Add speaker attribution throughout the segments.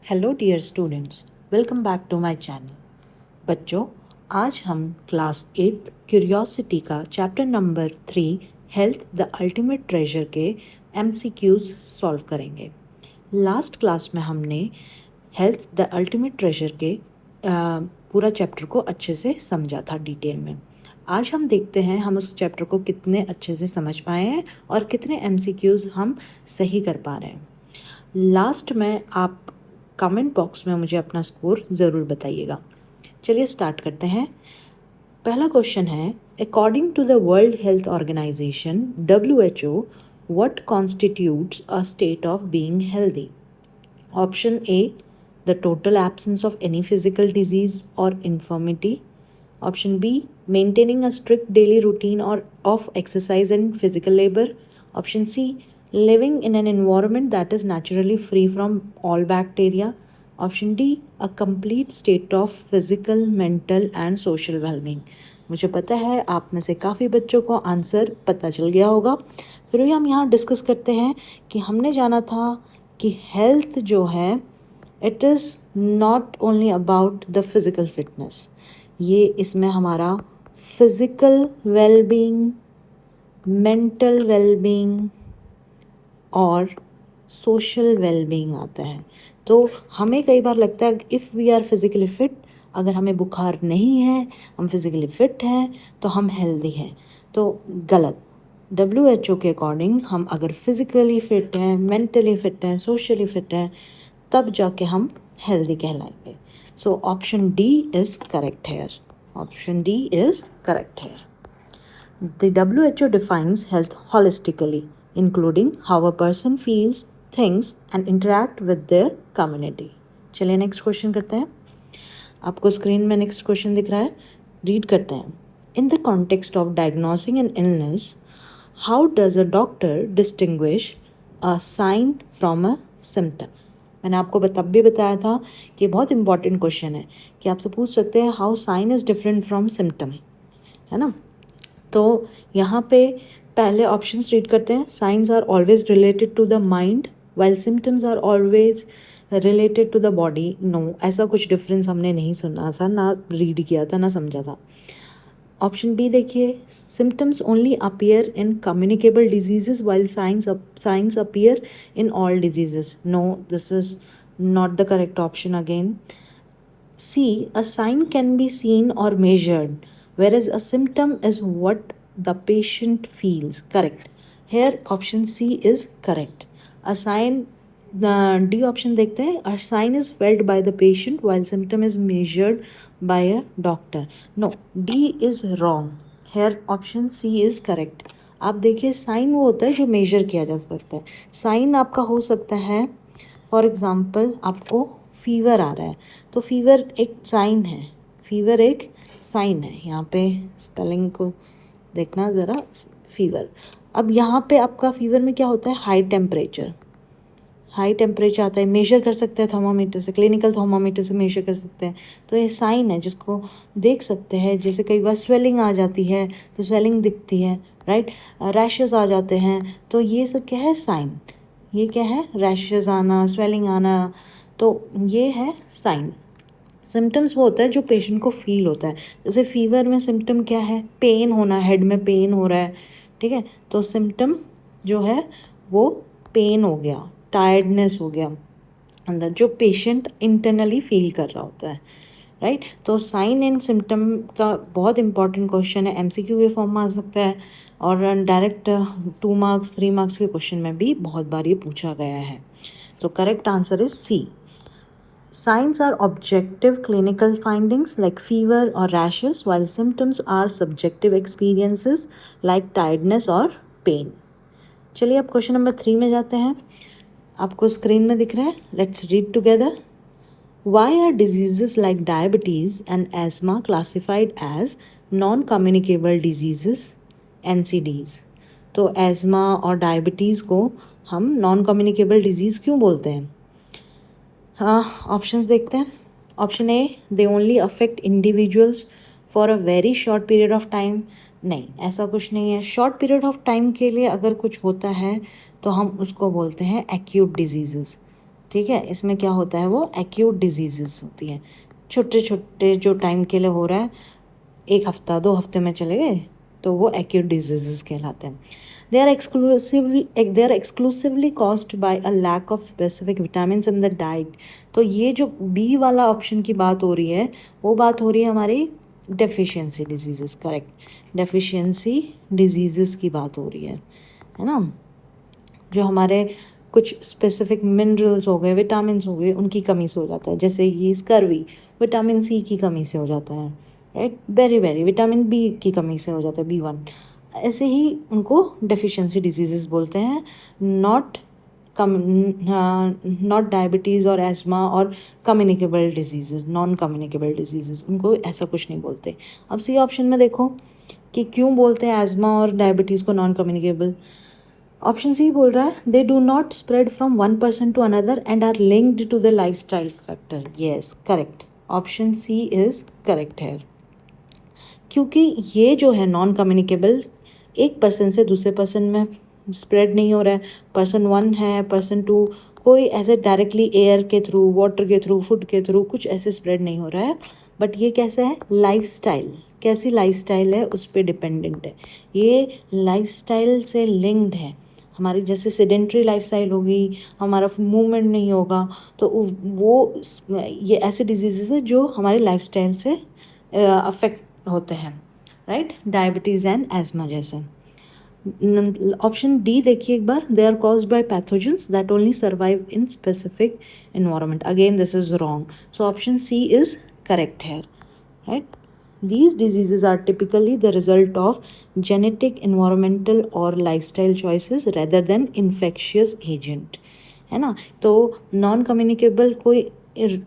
Speaker 1: Hello dear students, welcome back to my channel. बच्चों, आज हम क्लास 8 क्यूरियोसिटी का chapter number 3 health the ultimate treasure के MCQs solve करेंगे। लास्ट क्लास में हमने हेल्थ द अल्टीमेट ट्रेजर के पूरा चैप्टर को अच्छे से समझा था डिटेल में। आज हम देखते हैं हम उस चैप्टर को कितने अच्छे से समझ पाए हैं और कितने एमसीक्यूज हम सही कर पा रहे हैं। लास्ट में आप कमेंट बॉक्स में मुझे अपना स्कोर ज़रूर बताइएगा। चलिए स्टार्ट करते हैं। पहला क्वेश्चन है, according to the world health organization WHO, what constitutes a state of being healthy? Option A, the total absence of any physical disease और infirmity. Option B, maintaining a strict daily routine or of exercise and physical labor. Option C, living in an environment that is naturally free from all bacteria. Option D, a complete state of physical, mental and social well-being. मुझे पता है आप में से काफ़ी बच्चों को answer पता चल गया होगा। फिर भी हम यहाँ डिस्कस करते हैं कि हमने जाना था कि हेल्थ जो है it is not only about the physical fitness, ये इसमें हमारा फिज़िकल वेलबींग, मेंटल वेलबींग और सोशल वेलबींग आता है। तो हमें कई बार लगता है if we are physically fit, अगर हमें बुखार नहीं है, हम फिज़िकली फ़िट हैं तो हम हेल्दी हैं। तो गलत। WHO के अकॉर्डिंग हम अगर फिज़िकली फ़िट हैं, मेंटली फ़िट हैं, सोशली फ़िट हैं, तब जाके हम हेल्दी कहलाएंगे। So option D is correct here. Option D is correct here. The WHO defines health holistically, including how a person feels, thinks and interact with their community. चलिए next question करते हैं। आपको screen में next question दिख रहा है, read करते हैं। In the context of diagnosing an illness, how does a doctor distinguish a sign from a symptom? मैंने आपको तब भी बताया था कि बहुत इंपॉर्टेंट क्वेश्चन है कि आपसे पूछ सकते हैं how sign is different from symptom, है ना। तो यहाँ पे पहले ऑप्शंस रीड करते हैं। Signs are always related to the mind while symptoms are always related to the body. No, ऐसा कुछ डिफरेंस हमने नहीं सुना था, ना रीड किया था, ना समझा था। ऑप्शन बी देखिए, symptoms only appear in communicable diseases while signs appear in all diseases. No, this is not the correct option again. C, a sign can be seen or measured, whereas a symptom is what the patient feels. Correct. Here option C is correct. A sign, D option देखते हैं, a sign is felt by the patient while symptom is measured by a doctor. No, D is wrong. Here option C is correct. आप देखिए, sign वो होता है जो major किया जा सकता है। साइन आपका हो सकता है, फॉर एग्ज़ाम्पल आपको फीवर आ रहा है तो फीवर एक साइन है, फीवर एक साइन है। यहाँ पे स्पेलिंग को देखना ज़रा, फीवर। अब यहाँ पे आपका फीवर में क्या होता है, हाई टेम्परेचर आता है, मेजर कर सकते हैं थर्मामीटर से, क्लिनिकल थर्मामीटर से मेजर कर सकते हैं। तो ये साइन है जिसको देख सकते हैं। जैसे कई बार स्वेलिंग आ जाती है तो स्वेलिंग दिखती है, राइट। रैशेस आ जाते हैं तो ये सब क्या है, साइन। ये क्या है, रैशेस आना, स्वेलिंग आना, तो ये है साइन। सिम्टम्स वो होता है जो पेशेंट को फील होता है। जैसे फीवर में सिम्टम क्या है, पेन होना, हेड में पेन हो रहा है, ठीक है, तो सिम्टम जो है वो पेन हो गया, टायर्डनेस हो गया अंदर, जो पेशेंट इंटरनली फील कर रहा होता है, राइट। तो साइन एंड सिम्टम का बहुत इंपॉर्टेंट क्वेश्चन है, MCQ के फॉर्म में आ सकता है और डायरेक्ट 2 मार्क्स 3 मार्क्स के क्वेश्चन में भी बहुत बार ये पूछा गया है। तो correct answer is C. Signs are objective clinical findings like fever or rashes, while symptoms are subjective experiences like tiredness or pain. चलिए अब क्वेश्चन नंबर 3 में जाते हैं। आपको स्क्रीन में दिख रहा है, let's read together. Why are diseases like diabetes and asthma classified as non-communicable diseases, NCDs? तो एज़मा और डायबिटीज़ को हम नॉन कम्युनिकेबल डिजीज़ क्यों बोलते हैं? हाँ, ऑप्शंस देखते हैं। Option A, they only affect individuals for a very short period of time. नहीं, ऐसा कुछ नहीं है। शॉर्ट पीरियड ऑफ टाइम के लिए अगर कुछ होता है तो हम उसको बोलते हैं एक्यूट डिजीज़ेस। ठीक है, इसमें क्या होता है, वो एक्यूट डिजीजेस होती हैं, छोटे छोटे जो टाइम के लिए हो रहा है, 1 हफ्ता 2 हफ्ते में चले गए, तो वो एक्यूट डिजीजेस कहलाते हैं। They are exclusively caused by a lack of specific vitamin in the diet. तो ये जो बी वाला ऑप्शन की बात हो रही है, वो बात हो रही है हमारी deficiency diseases, correct, deficiency diseases की बात हो रही है ना, जो हमारे कुछ स्पेसिफिक मिनरल्स हो गए, विटामिन हो गए, उनकी कमी से हो जाता है। जैसे ये स्कर्वी विटामिन सी की कमी से हो जाता है, राइट, बेरी विटामिन बी की कमी से हो जाता है, B1। ऐसे ही उनको डेफिशिएंसी डिजीजेस बोलते हैं, नॉट नॉट डायबिटीज़ और एस्मा और communicable diseases, non communicable diseases, उनको ऐसा कुछ नहीं बोलते। अब सी ऑप्शन में देखो कि क्यों बोलते हैं एस्मा और डायबिटीज़ को नॉन कम्युनिकेबल। ऑप्शन सी बोल रहा है they do not spread from one person to another and are linked to the lifestyle factor. Yes, correct, option C is correct है, क्योंकि ये जो है नॉन कम्युनिकेबल, एक पर्सन से दूसरे पर्सन में स्प्रेड नहीं हो रहा है। पर्सन 1 है, पर्सन 2, कोई ऐसे डायरेक्टली एयर के थ्रू, वाटर के थ्रू, फूड के थ्रू कुछ ऐसे स्प्रेड नहीं हो रहा है। बट ये कैसा है, लाइफस्टाइल, कैसी लाइफस्टाइल है उस पर डिपेंडेंट है, ये लाइफस्टाइल से लिंक्ड है। हमारी जैसे सेडेंट्री लाइफस्टाइल होगी, हमारा मूवमेंट नहीं होगा, तो वो ये ऐसे डिजीज़ है जो हमारे लाइफस्टाइल से अफेक्ट होते हैं, राइट, डायबिटीज़ एंड एस्मा जैसे। ऑप्शन डी देखिए एक बार, they are caused by pathogens that only survive in specific environment. Again this is wrong, so option C is correct है, right. These diseases are typically the result of genetic, environmental और lifestyle choices rather than infectious agent, है ना। तो non communicable कोई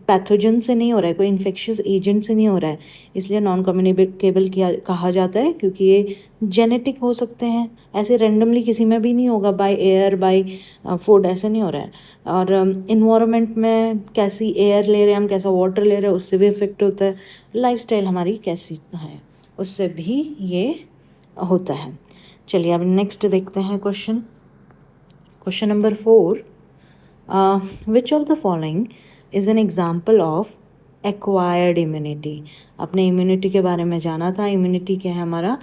Speaker 1: pathogen से नहीं हो रहा है, कोई इन्फेक्शियस एजेंट से नहीं हो रहा है, इसलिए नॉन कम्युनिकेबल कहा जाता है, क्योंकि ये जेनेटिक हो सकते हैं, ऐसे रेंडमली किसी में भी नहीं होगा, बाय एयर बाय फूड ऐसे नहीं हो रहा है। और इन्वायरमेंट में कैसी एयर ले रहे हैं हम, कैसा वाटर ले रहे हैं, उससे भी इफेक्ट होता है। लाइफस्टाइल हमारी कैसी है उससे भी ये होता है। चलिए अब नेक्स्ट देखते हैं question number 4। Which of the following is an example of acquired immunity. अपने इम्यूनिटी के बारे में जाना था। इम्यूनिटी क्या है, हमारा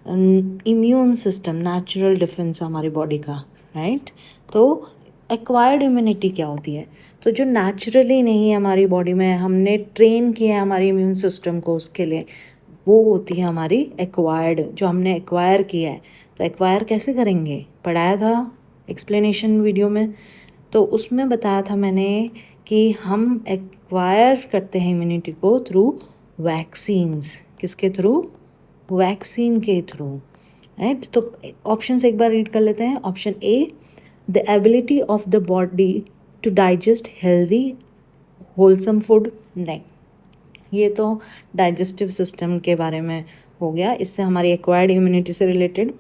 Speaker 1: इम्यून सिस्टम, नेचुरल डिफेंस हमारी बॉडी का, राइट। तो एक्वायर्ड इम्यूनिटी क्या होती है, तो जो नेचुरली नहीं है हमारी बॉडी में, हमने ट्रेन किया है हमारे इम्यून सिस्टम को उसके लिए, वो होती है हमारी एक्वायर्ड, जो हमने एक्वायर किया है। तो एक्वायर कैसे करेंगे, पढ़ाया था एक्सप्लेनेशन वीडियो में, तो उसमें बताया था मैंने कि हम एक्वायर करते हैं इम्यूनिटी को थ्रू वैक्सीन्स। किसके थ्रू, वैक्सीन के थ्रू, राइट। तो ऑप्शन एक बार रीड कर लेते हैं। Option A, the ability of the body to digest healthy wholesome food. नहीं, ये तो डाइजेस्टिव सिस्टम के बारे में हो गया, इससे हमारी एक्वायर्ड इम्यूनिटी से रिलेटेड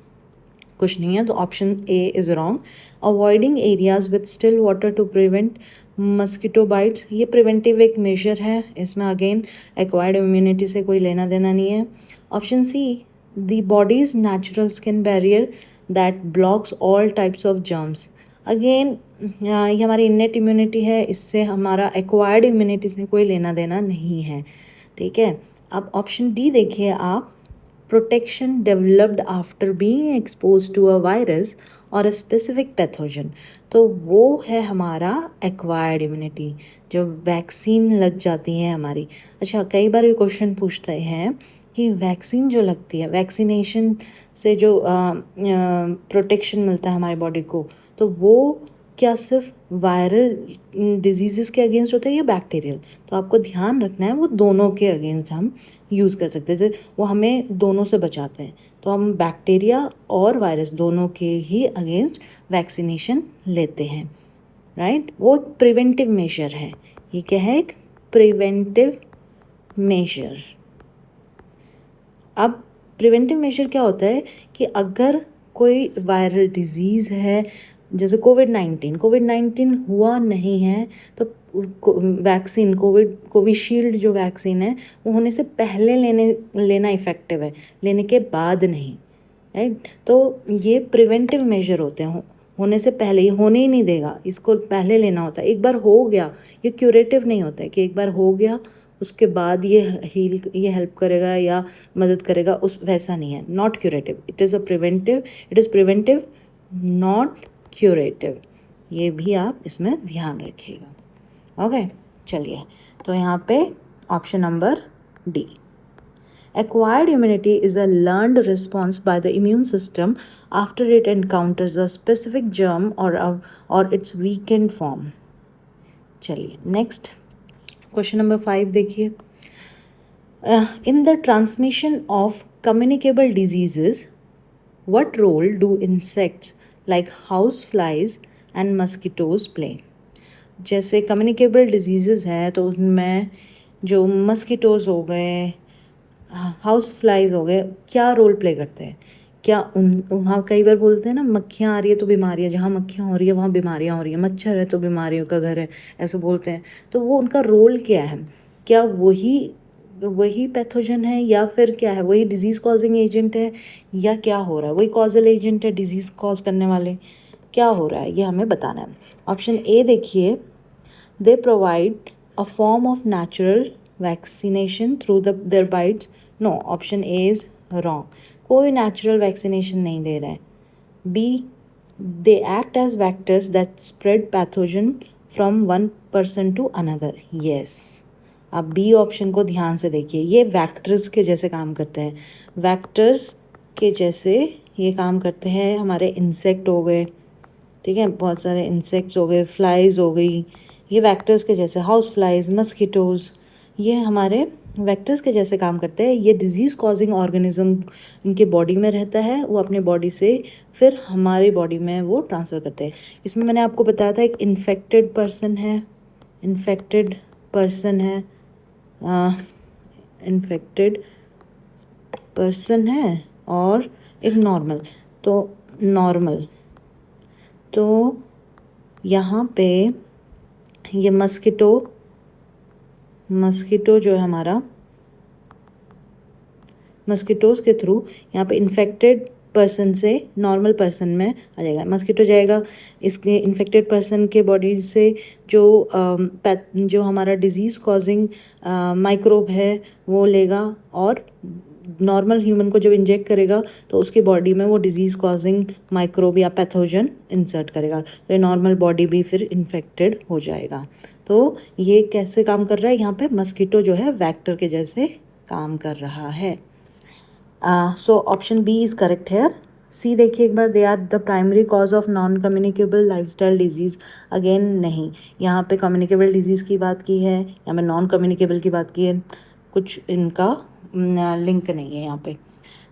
Speaker 1: कुछ नहीं है, तो option A is wrong. Avoiding areas with still water to prevent mosquito bites, ये प्रिवेंटिव एक मेजर है, इसमें अगेन एक्वायर्ड इम्यूनिटी से कोई लेना देना नहीं है। Option C, the body's natural skin barrier that blocks all types of germs. Again ये हमारी इनेट इम्यूनिटी है, इससे हमारा एक्वायर्ड इम्यूनिटी से कोई लेना देना नहीं है, ठीक है। अब ऑप्शन डी देखिए आप, protection developed after being exposed to a virus और अ स्पेसिफिक पैथोजन, तो वो है हमारा एक्वायर्ड इम्यूनिटी, जो वैक्सीन लग जाती है हमारी। अच्छा, कई बार ये क्वेश्चन पूछते हैं कि वैक्सीन जो लगती है, वैक्सीनेशन से जो प्रोटेक्शन मिलता है हमारी बॉडी को, तो वो क्या सिर्फ वायरल डिजीज़ के अगेंस्ट होता है या बैक्टीरियल, तो आपको ध्यान रखना है वो दोनों के अगेंस्ट हम यूज़ कर सकते हैं, जैसे वो हमें दोनों से बचाते हैं, तो हम बैक्टीरिया और वायरस दोनों के ही अगेंस्ट वैक्सीनेशन लेते हैं, राइट। वो एक प्रिवेंटिव मेजर है, ये क्या है, एक प्रिवेंटिव मेजर। अब प्रिवेंटिव मेजर क्या होता है कि अगर कोई वायरल डिजीज़ है, जैसे कोविड-19 हुआ नहीं है, तो वैक्सीन कोविशील्ड जो वैक्सीन है वो होने से पहले लेना इफ़ेक्टिव है, लेने के बाद नहीं, राइट। तो ये प्रिवेंटिव मेजर होते हैं, होने से पहले, ये होने ही नहीं देगा, इसको पहले लेना होता है। एक बार हो गया, ये क्यूरेटिव नहीं होता है कि एक बार हो गया उसके बाद ये हेल्प करेगा या मदद करेगा, उस वैसा नहीं है, not curative, it is preventive not curative. ये भी आप इसमें ध्यान रखिएगा। ओके, चलिए, तो यहाँ पे option number D, acquired immunity is a learned response by the immune system after it encounters a specific germ or its weakened form। चलिए नेक्स्ट क्वेश्चन नंबर 5 देखिए, in the transmission of communicable diseases, what role do insects like house flies and mosquitoes play? जैसे communicable disease हैं तो उनमें जो मस्किटोज़ हो गए, house flies हो गए, क्या रोल प्ले करते हैं? क्या वहाँ कई बार बोलते हैं ना, मक्खियाँ आ रही है तो बीमारियाँ, जहाँ मक्खियाँ हो रही है वहाँ बीमारियाँ हो रही है, मच्छर है तो बीमारियों का घर है, ऐसे बोलते हैं। तो वो उनका रोल क्या है? क्या वही पैथोजन है या फिर क्या है, वही डिजीज़ कॉजिंग एजेंट है, या क्या हो रहा है, वही कॉजल एजेंट है डिजीज़ कॉज करने वाले, क्या हो रहा है ये हमें बताना है। ऑप्शन ए देखिए, they provide a form of natural vaccination through their bites. No, option A is wrong, कोई नेचुरल वैक्सीनेशन नहीं दे रहा है। B, they act as vectors that spread pathogen from one person to another. Yes, आप B option को ध्यान से देखिए, ये वैक्टर्स के जैसे काम करते हैं, वैक्टर्स के जैसे ये काम करते हैं। हमारे इंसेक्ट हो गए, ठीक है, बहुत सारे इंसेक्ट्स हो गए, फ्लाइज हो गई, ये वैक्टर्स के जैसे, हाउस फ्लाइज, मस्कीटोज़, ये हमारे वैक्टर्स के जैसे काम करते हैं। ये डिजीज़ कॉजिंग ऑर्गेनिज्म इनके बॉडी में रहता है, वो अपने बॉडी से फिर हमारे बॉडी में वो ट्रांसफ़र करते हैं। इसमें मैंने आपको बताया था एक इन्फेक्टेड पर्सन है, इन्फेक्टेड पर्सन है और एक नॉर्मल। तो यहाँ पे ये मस्कीटो जो है हमारा, मस्कीटोज़ के थ्रू यहाँ पे इन्फेक्टेड पर्सन से नॉर्मल पर्सन में आ जाएगा। मस्कीटो जाएगा इसके इन्फेक्टेड पर्सन के बॉडी से, जो हमारा डिजीज़ कॉजिंग माइक्रोब है वो लेगा, और नॉर्मल ह्यूमन को जब इंजेक्ट करेगा तो उसकी बॉडी में वो डिजीज़ कॉजिंग माइक्रोब या पैथोजन इंसर्ट करेगा, तो ये नॉर्मल बॉडी भी फिर इन्फेक्टेड हो जाएगा। तो ये कैसे काम कर रहा है, यहाँ पे मस्कीटो जो है वैक्टर के जैसे काम कर रहा है। So option B is correct here. C देखिए एक बार, they are the primary cause of non communicable lifestyle disease. Again नहीं, यहाँ पे कम्युनिकेबल डिजीज़ की बात की है, यहाँ पे नॉन कम्युनिकेबल की बात की है, कुछ इनका लिंक नहीं है यहाँ पे।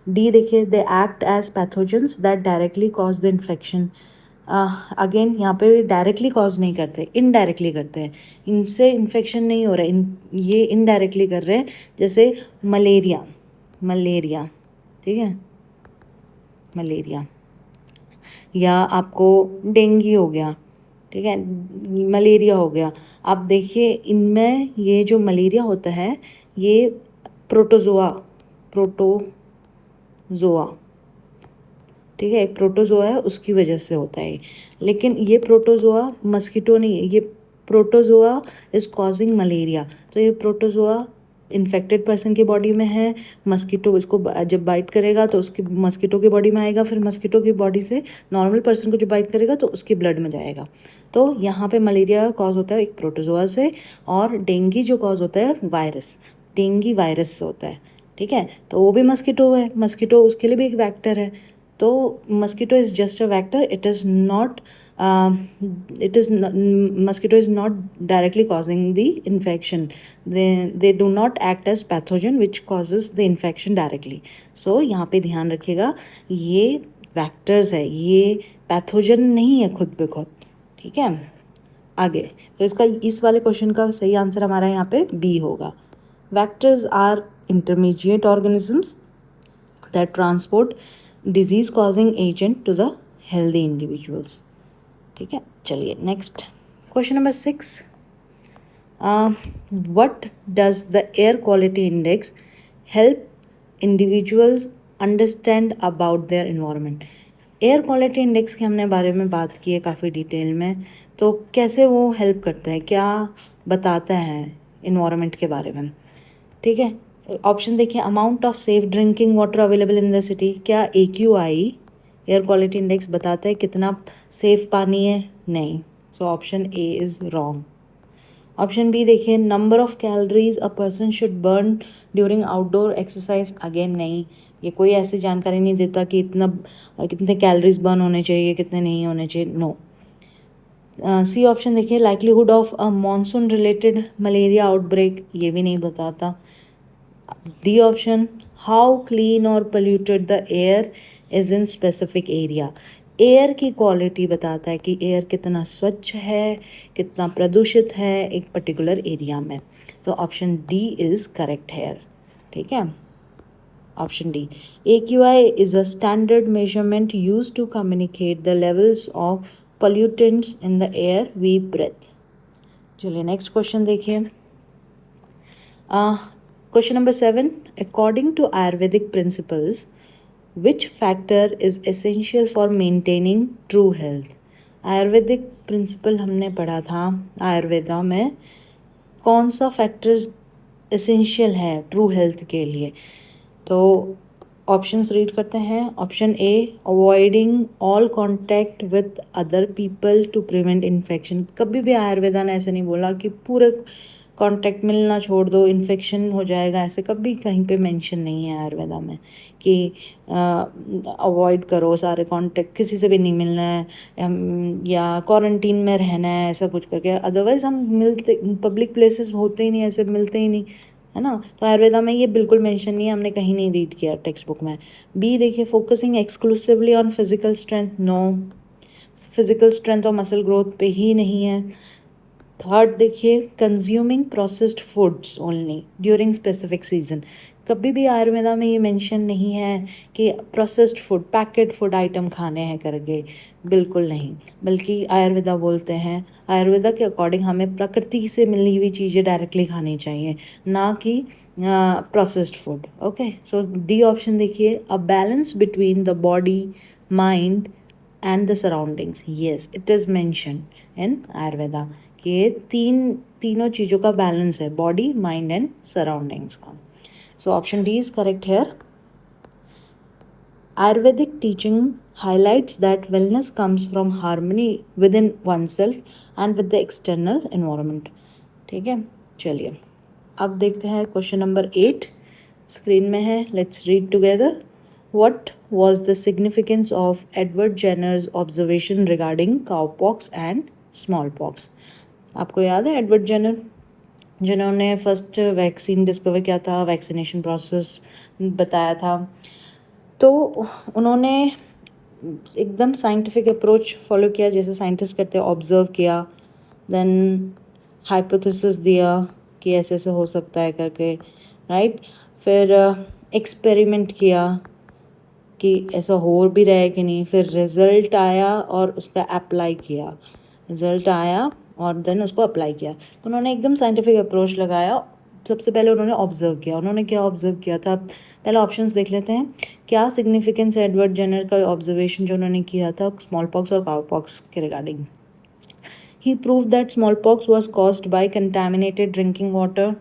Speaker 1: डी देखिए, they act as pathogens that directly cause the infection. Again यहाँ पे डायरेक्टली कॉज नहीं करते, इनडायरेक्टली करते हैं, इनसे इन्फेक्शन नहीं हो रहा है, ये इनडायरेक्टली कर रहे हैं। जैसे मलेरिया, ठीक है, मलेरिया, या आपको डेंगू हो गया, ठीक है, मलेरिया हो गया। आप देखिए इनमें ये जो मलेरिया होता है ये प्रोटोजोआ, ठीक है, एक प्रोटोजोआ है उसकी वजह से होता है। लेकिन ये प्रोटोजोआ मस्कीटो नहीं है, ये प्रोटोजोआ इज़ कॉजिंग मलेरिया। तो ये प्रोटोजोआ इन्फेक्टेड पर्सन की बॉडी में है, मस्कीटो इसको जब बाइट करेगा तो उसकी मस्कीटो की बॉडी में आएगा, फिर मस्कीटो की बॉडी से नॉर्मल पर्सन को जो बाइट करेगा तो उसकी ब्लड में जाएगा। तो यहाँ पे मलेरिया कॉज होता है एक प्रोटोजोआ से, और डेंगू जो कॉज होता है डेंगू वायरस से होता है, ठीक है। तो वो भी मस्कीटो है, मस्कीटो उसके लिए भी एक वैक्टर है। तो mosquito is just a vector, mosquito is not directly causing the infection. They do not act as pathogen which causes the infection directly. So यहाँ पे ध्यान रखिएगा, ये वैक्टर्स है, ये पैथोजन नहीं है खुद पे खुद, ठीक है। आगे तो इस वाले क्वेश्चन का सही आंसर हमारा यहाँ पे बी होगा। Vectors are intermediate organisms that transport disease causing agent to the healthy individuals, ठीक है। चलिए next question number 6, what does the air quality index help individuals understand about their environment. Air quality index के हमने बारे में बात की है काफ़ी डिटेल में, तो कैसे वो हेल्प करता है, क्या बताता है इन्वायरमेंट के बारे में, ठीक है। ऑप्शन देखिए, amount of safe drinking water available in the city, क्या AQI एयर क्वालिटी इंडेक्स बताता है कितना सेफ पानी है? नहीं, so option A is wrong. Option B देखिए, number of calories a person should burn during outdoor exercise, again नहीं, ये कोई ऐसी जानकारी नहीं देता कि कितने कैलोरीज बर्न होने चाहिए, कितने नहीं होने चाहिए, नो। सी ऑप्शन देखिए, likelihood of a monsoon related malaria outbreak, ये भी नहीं बताता। डी ऑप्शन, हाउ क्लीन और polluted the air is in specific area, air की क्वालिटी बताता है कि एयर कितना स्वच्छ है, कितना प्रदूषित है एक पर्टिकुलर एरिया में। तो option D is correct hair, ठीक है। Option D, AQI is a standard measurement used to communicate the levels of pollutants in the air we breathe। चलिए नेक्स्ट क्वेश्चन देखिए। Question number 7, according to Ayurvedic principles which factor is essential for maintaining true health. Ayurvedic principle हमने पढ़ा था आयुर्वेदा में, कौन सा factor essential है true health के लिए? तो ऑप्शंस रीड करते हैं। Option A, avoiding all contact with other people to prevent infection, कभी भी आयुर्वेदा ने ऐसे नहीं बोला कि पूरे कांटेक्ट मिलना छोड़ दो, इन्फेक्शन हो जाएगा, ऐसे कभी कहीं पे मेंशन नहीं है आयुर्वेदा में कि अवॉइड करो सारे कांटेक्ट, किसी से भी नहीं मिलना है, या क्वारंटीन में रहना है, ऐसा कुछ करके। अदरवाइज़ हम मिलते, पब्लिक प्लेसेस होते ही नहीं, ऐसे मिलते ही नहीं, है ना। तो आयुर्वेदा में ये बिल्कुल मेंशन नहीं है, हमने कहीं नहीं रीड किया टेक्स्ट बुक में। बी देखिए, focusing exclusively on physical strength, no, physical strength और मसल ग्रोथ पे ही नहीं है। थर्ड देखिए, consuming processed foods only during specific season, कभी भी आयुर्वेदा में ये मेंशन नहीं है कि processed food, packet food item खाने हैं करके, बिल्कुल नहीं। बल्कि आयुर्वेदा बोलते हैं, आयुर्वेदा के अकॉर्डिंग हमें प्रकृति से मिली हुई चीज़ें डायरेक्टली खानी चाहिए, ना कि प्रोसेस्ड फूड। ओके, सो डी ऑप्शन देखिए, a balance between the body, mind and the surroundings, yes it is mention in Ayurveda कि ये तीनों चीज़ों का बैलेंस है, बॉडी, माइंड एंड सराउंडिंग्स का। सो option D is correct hair. Ayurvedic teaching highlights that wellness comes from harmony within oneself and with the external environment। ठीक है, चलिए अब देखते हैं क्वेश्चन नंबर 8, स्क्रीन में है, let's read together. What was the significance of Edward Jenner's observation regarding cowpox and smallpox? आपको याद है एडवर्ड जेनर, जिन्होंने फर्स्ट वैक्सीन डिस्कवर किया था, वैक्सीनेशन प्रोसेस बताया था, तो उन्होंने एकदम साइंटिफिक अप्रोच फॉलो किया, जैसे साइंटिस्ट करते हैं, ऑब्जर्व किया, देन हाइपोथेसिस दिया कि ऐसे ऐसे हो सकता है करके, राइट। फिर एक्सपेरिमेंट किया कि ऐसा हो भी रहा है कि नहीं, फिर रिज़ल्ट आया और उसका अप्लाई किया, रिज़ल्ट आया और देन उसको अप्लाई किया। तो उन्होंने एकदम साइंटिफिक अप्रोच लगाया। सबसे पहले उन्होंने ऑब्जर्व किया, उन्होंने क्या ऑब्जर्व किया था, पहले ऑप्शंस देख लेते हैं। क्या सिग्निफिकेंस है एडवर्ड जेनर का ऑब्जर्वेशन जो उन्होंने किया था स्मॉल पॉक्स और काउपॉक्स के regarding? He prove that small pox was caused by contaminated drinking water,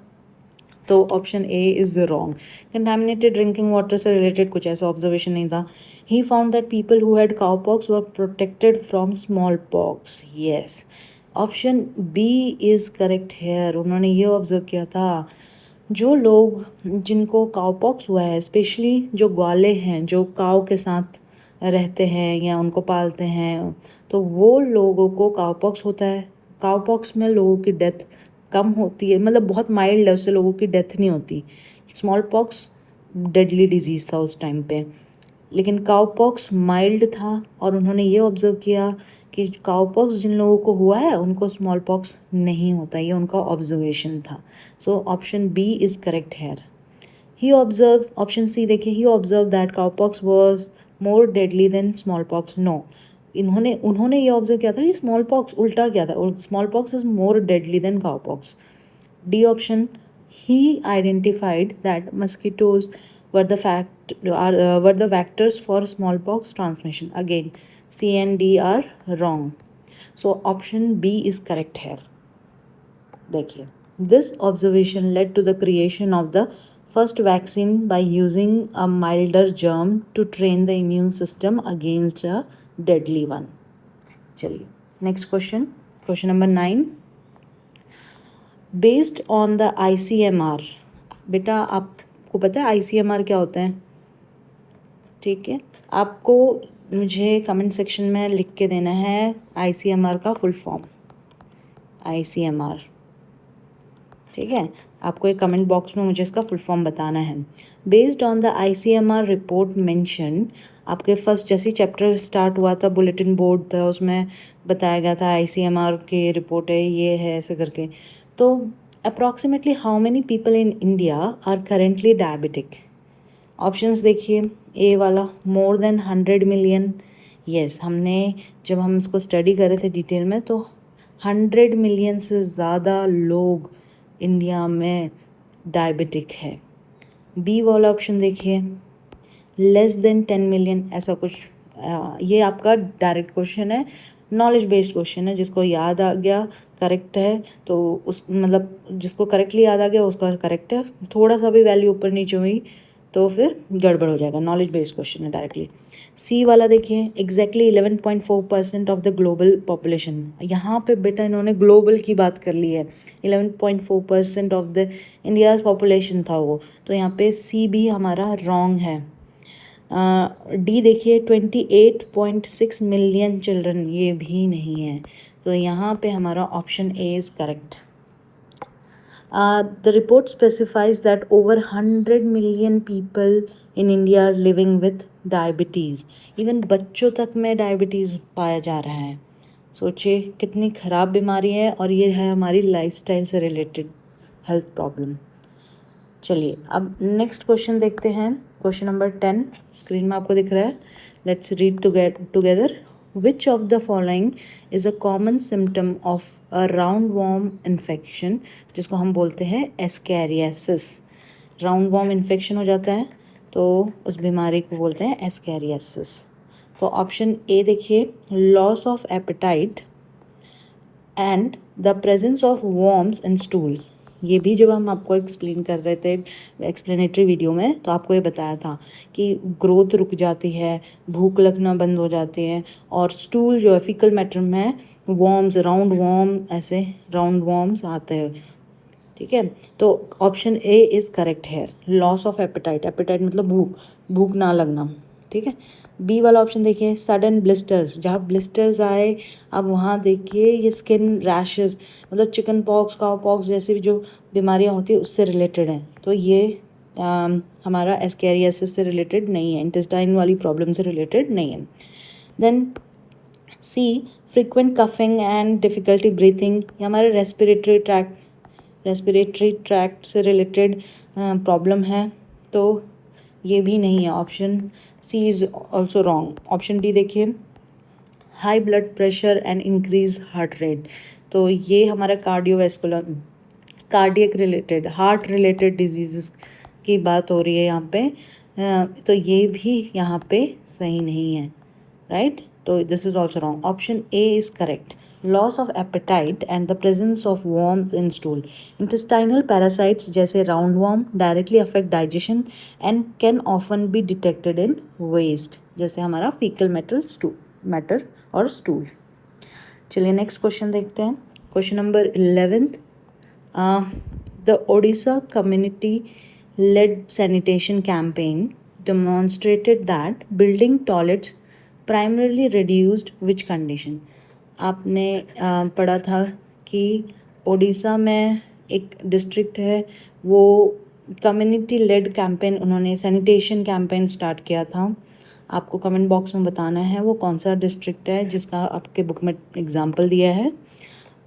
Speaker 1: तो option A is wrong. Contaminated drinking water से रिलेटेड कुछ ऐसा ऑब्जर्वेशन नहीं था। He found that people who had cowpox were protected from small pox, yes, option B is correct here. उन्होंने ये observe किया था, जो लोग जिनको काउपॉक्स हुआ है, स्पेशली जो ग्वाले हैं जो काव के साथ रहते हैं या उनको पालते हैं, तो वो लोगों को काउपॉक्स होता है। काउपॉक्स में लोगों की डेथ कम होती है, मतलब बहुत माइल्ड है, उससे लोगों की डेथ नहीं होती। स्मॉल पॉक्स डेडली डिजीज़ था उस टाइम पे, लेकिन काउपॉक्स माइल्ड था। और उन्होंने ये ऑब्ज़र्व किया कि काउपॉक्स जिन लोगों को हुआ है उनको स्मॉल पॉक्स नहीं होता, ये उनका ऑब्जर्वेशन था। So option B is correct here. He observe, option C देखिए, he observe that cowpox was more deadly than small pox, no, उन्होंने ये ऑब्जर्व किया था कि स्मॉल पॉक्स उल्टा किया था, और smallpox is more deadly than cowpox. D option, he identified that mosquitoes were the vectors for smallpox transmission? Again, C and D are wrong. So option B is correct here. देखिए, this observation led to the creation of the first vaccine by using a milder germ to train the immune system against a deadly one. चलिए, next question, question number 9. Based on the ICMR, बेटा आपको पता है ICMR क्या होता है? ठीक है, आपको मुझे कमेंट सेक्शन में लिख के देना है ICMR का फुल फॉर्म, ICMR, ठीक है, आपको एक कमेंट बॉक्स में मुझे इसका फुल फॉर्म बताना है. Based on the ICMR report mention, आपके फर्स्ट जैसे चैप्टर स्टार्ट हुआ था, बुलेटिन बोर्ड था, उसमें बताया गया था ICMR की रिपोर्ट है, ये है ऐसे करके. तो approximately how many people in India are currently diabetic? Options देखिए, ए वाला मोर देन 100 मिलियन. यस, हमने जब हम इसको स्टडी कर रहे थे डिटेल में तो 100 मिलियन से ज़्यादा लोग इंडिया में डायबिटिक है. बी वाला ऑप्शन देखिए, लेस देन 10 मिलियन, ऐसा कुछ. ये आपका डायरेक्ट क्वेश्चन है, नॉलेज बेस्ड क्वेश्चन है, जिसको याद आ गया करेक्ट है तो उस मतलब जिसको करेक्टली याद आ गया उसका करेक्ट है, थोड़ा सा भी वैल्यू ऊपर नीचे हुई तो फिर गड़बड़ हो जाएगा. नॉलेज बेस्ड क्वेश्चन है डायरेक्टली. सी वाला देखिए, exactly 11.4% of the global population. यहाँ पे बेटा इन्होंने ग्लोबल की बात कर ली है. 11.4% ऑफ द इंडियाज़ पॉपुलेशन था वो, तो यहाँ पे सी भी हमारा रॉन्ग है. डी देखिए, 28.6 मिलियन चिल्ड्रन, ये भी नहीं है, तो यहाँ पे हमारा option A is correct. The report specifies that over 100 million people in India are living with diabetes. Even बच्चों तक में डायबिटीज़ पाया जा रहा है. सोचिए कितनी ख़राब बीमारी है, और ये है हमारी लाइफस्टाइल से रिलेटेड हेल्थ प्रॉब्लम. चलिए अब नेक्स्ट क्वेश्चन देखते हैं. क्वेश्चन नंबर 10 स्क्रीन में आपको दिख रहा है. Let's read together. Which of the following is a common symptom of a round warm infection, जिसको हम बोलते हैं एस्कैरियासिस. राउंड वॉर्म इन्फेक्शन हो जाता है तो उस बीमारी को बोलते हैं एस्कैरियासिस. तो ऑप्शन ए देखिए, loss of appetite and the presence of worms in stool. ये भी जब हम आपको एक्सप्लेन कर रहे थे एक्सप्लेनेटरी वीडियो में, तो आपको ये बताया था कि ग्रोथ रुक जाती है, भूख लगना बंद हो जाती है, और स्टूल जो है फीकल मैटर में वॉर्म्स, राउंड वॉर्म, ऐसे राउंड वॉर्म्स आते हैं. ठीक है, तो ऑप्शन ए इज़ करेक्ट है, लॉस ऑफ एपेटाइट. एपेटाइट मतलब भूख ना लगना. ठीक है. बी वाला ऑप्शन देखिए, सडन ब्लिस्टर्स. जहाँ ब्लिस्टर्स आए, अब वहाँ देखिए ये स्किन रैशेस, मतलब चिकन पॉक्स, काउ पॉक्स जैसी भी जो बीमारियाँ होती है उससे रिलेटेड हैं. तो ये हमारा एस्कैरियासिस से रिलेटेड नहीं है, इंटेस्टाइन वाली प्रॉब्लम से रिलेटेड नहीं है. Then C, frequent coughing and difficulty breathing. ये हमारे रेस्पिरेटरी ट्रैक्ट से रिलेटेड प्रॉब्लम है, तो ये भी नहीं है. Option C is also wrong. Option D देखिए, high blood pressure and increase heart rate. तो ये हमारा cardiac related, heart related disease की बात हो रही है यहाँ पे, तो ये भी यहाँ पे सही नहीं है. राइट, तो this is also wrong. Option A is correct. Loss of appetite and the presence of worms in stool. Intestinal parasites जैसे round worm directly affect digestion and can often be detected in waste, जैसे हमारा fecal matter और stool. चलिए next question देखते हैं. Question number 11. The Odisha community led sanitation campaign demonstrated that building toilets primarily reduced which condition. आपने पढ़ा था कि ओडिशा में एक डिस्ट्रिक्ट है, वो कम्युनिटी लेड कैंपेन, उन्होंने सैनिटेशन कैंपेन स्टार्ट किया था. आपको कमेंट बॉक्स में बताना है वो कौन सा डिस्ट्रिक्ट है जिसका आपके बुक में एग्जांपल दिया है.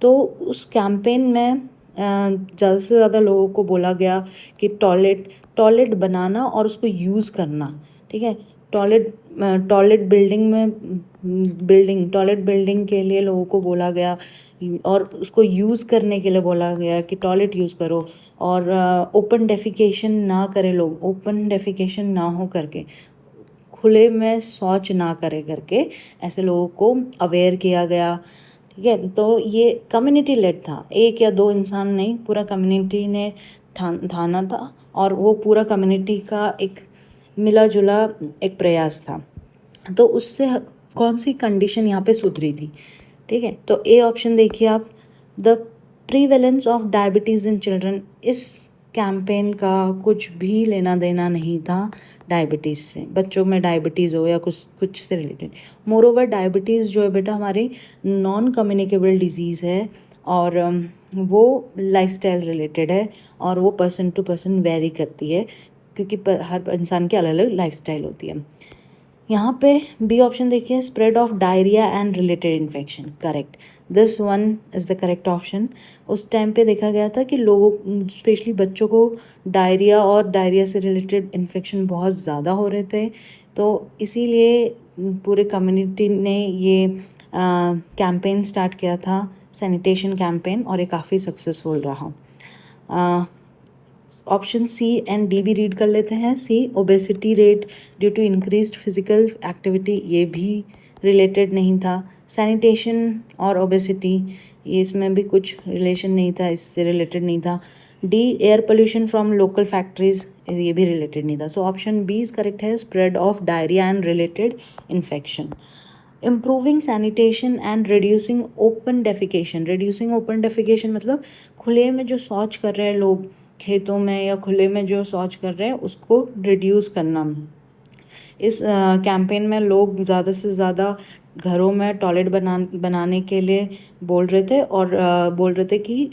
Speaker 1: तो उस कैंपेन में ज़्यादा से ज़्यादा लोगों को बोला गया कि टॉयलेट बनाना और उसको यूज़ करना. ठीक है, टॉयलेट बिल्डिंग के लिए लोगों को बोला गया और उसको यूज़ करने के लिए बोला गया कि टॉयलेट यूज़ करो, और ओपन डेफिकेशन ना करें लोग, ओपन डेफिकेशन ना हो करके, खुले में शौच ना करे करके ऐसे लोगों को अवेयर किया गया। ठीक है, तो ये कम्युनिटी लेड था, एक या दो इंसान नहीं, पूरा कम्युनिटी ने ठाना था, और वो पूरा कम्युनिटी का एक मिला जुला एक प्रयास था। तो उससे कौन सी कंडीशन यहाँ पे सुधरी थी? ठीक है, तो ए ऑप्शन देखिए आप, the prevalence of diabetes in children. इस कैंपेन का कुछ भी लेना देना नहीं था डायबिटीज़ से, बच्चों में डायबिटीज़ हो या कुछ से रिलेटेड। मोरोवर डायबिटीज़ जो है बेटा हमारी नॉन कम्युनिकेबल डिजीज़ है, और वो लाइफस्टाइल रिलेटेड है, और वो पर्सन टू पर्सन वेरी करती है, क्योंकि हर इंसान की अलग अलग लाइफस्टाइल होती है। यहाँ पे बी ऑप्शन देखिए, spread of diarrhoea and related infection, correct, this one is the correct option. उस टाइम पे देखा गया था कि लोगों, स्पेशली बच्चों को डायरिया और डायरिया से रिलेटेड इन्फेक्शन बहुत ज़्यादा हो रहे थे, तो इसीलिए पूरे कम्युनिटी ने ये कैंपेन स्टार्ट किया था, सैनिटेशन कैंपेन, और ये काफ़ी सक्सेसफुल रहा। ऑप्शन सी एंड डी भी रीड कर लेते हैं। C, obesity rate due to increased physical activity, ये भी रिलेटेड नहीं था। सैनिटेशन और ओबेसिटी, ये इसमें भी कुछ रिलेशन नहीं था, इससे रिलेटेड नहीं था। D, air pollution from local factories, ये भी रिलेटेड नहीं था। So option B is correct है, spread of diarrhoea and related infection. Improving sanitation and reducing open defecation. Reducing open defecation मतलब खुले में जो शौच कर रहे हैं लोग, खेतों में या खुले में जो शौच कर रहे हैं, उसको रिड्यूस करना। इस कैंपेन में लोग ज़्यादा से ज़्यादा घरों में टॉयलेट बनाने के लिए बोल रहे थे, और बोल रहे थे कि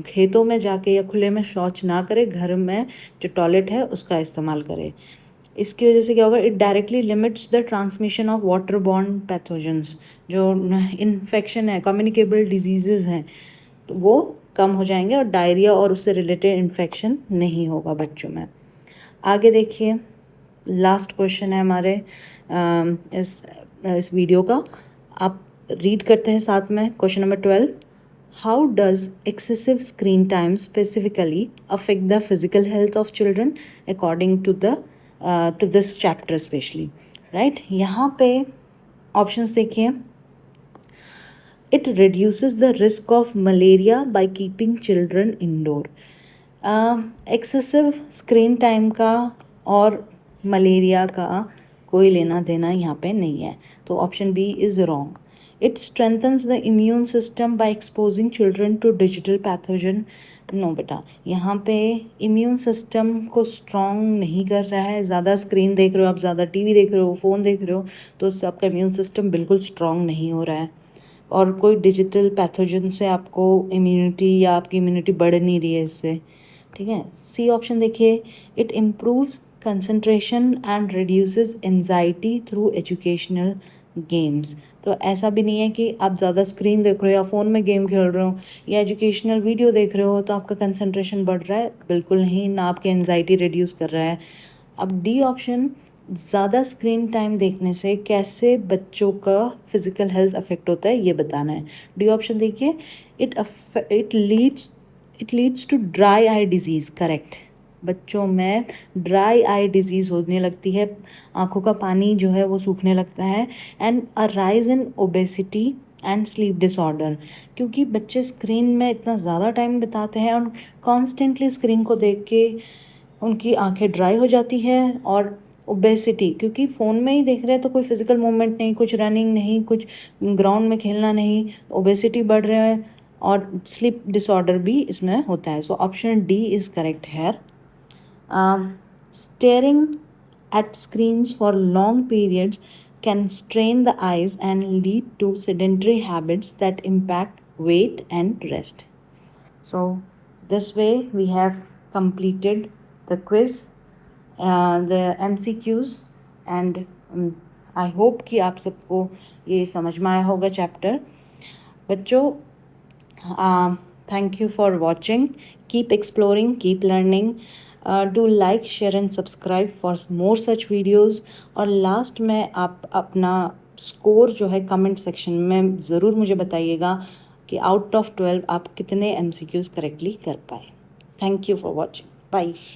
Speaker 1: खेतों में जाके या खुले में शौच ना करे, घर में जो टॉयलेट है उसका इस्तेमाल करे। इसकी वजह से क्या होगा, it directly limits the transmission of water borne pathogens. जो इन्फेक्शन है, कम्युनिकेबल डिजीज़ हैं, तो वो कम हो जाएंगे, और डायरिया और उससे रिलेटेड इन्फेक्शन नहीं होगा बच्चों में। आगे देखिए, लास्ट क्वेश्चन है हमारे इस वीडियो का, आप रीड करते हैं साथ में। Question number 12, how does excessive screen time specifically affect the physical health of children according to this chapter specially, right. यहाँ पे ऑप्शंस देखिए, it reduces the risk of malaria by keeping children indoor. Excessive screen time का और malaria का कोई लेना देना यहाँ पे नहीं है, तो option B is wrong. It strengthens the immune system by exposing children to digital pathogen. No बेटा, यहाँ पे इम्यून सिस्टम को स्ट्रॉन्ग नहीं कर रहा है। ज़्यादा स्क्रीन देख रहे हो आप, ज़्यादा टीवी देख रहे हो, फ़ोन देख रहे हो, तो उससे आपका इम्यून सिस्टम बिल्कुल स्ट्रॉन्ग नहीं हो रहा है, और कोई डिजिटल पैथोजन से आपको इम्यूनिटी या आपकी इम्यूनिटी बढ़ नहीं रही है इससे। ठीक है, सी ऑप्शन देखिए, it improves concentration and reduces anxiety through educational games. तो ऐसा भी नहीं है कि आप ज़्यादा स्क्रीन देख रहे हो या फ़ोन में गेम खेल रहे हो या एजुकेशनल वीडियो देख रहे हो तो आपका कंसंट्रेशन बढ़ रहा है, बिल्कुल नहीं, ना आपकी एंजाइटी रिड्यूस कर रहा है। अब डी ऑप्शन, ज़्यादा स्क्रीन टाइम देखने से कैसे बच्चों का फिज़िकल हेल्थ अफेक्ट होता है, ये बताना है। डी ऑप्शन देखिए, it leads to dry eye disease, correct. बच्चों में ड्राई आई डिजीज़ होने लगती है, आँखों का पानी जो है वो सूखने लगता है। And a rise in obesity and sleep disorder, क्योंकि बच्चे स्क्रीन में इतना ज़्यादा टाइम बिताते हैं और कॉन्स्टेंटली स्क्रीन को देख के उनकी आंखें ड्राई हो जाती है। और ओबेसिटी, क्योंकि फ़ोन में ही देख रहे हैं तो कोई फिज़िकल मूवमेंट नहीं, कुछ रनिंग नहीं, कुछ ग्राउंड में खेलना नहीं, ओबेसिटी बढ़ रहा है, और स्लीप डिसऑर्डर भी इसमें होता है। So option D is correct hair. Steering at screens for long periods can strain the eyes and lead to sedentary habits that impact weight and rest. So, this way we have completed the quiz, the MCQs, and I hope कि आप सबको ये समझ में आया होगा chapter. बच्चों, thank you for watching. Keep exploring, keep learning. Do like, share and subscribe for more such videos. और लास्ट में आप अपना स्कोर जो है कमेंट सेक्शन में ज़रूर मुझे बताइएगा। कि आउट ऑफ 12 आप कितने MCQs करेक्टली कर पाए। Thank you for watching. Bye.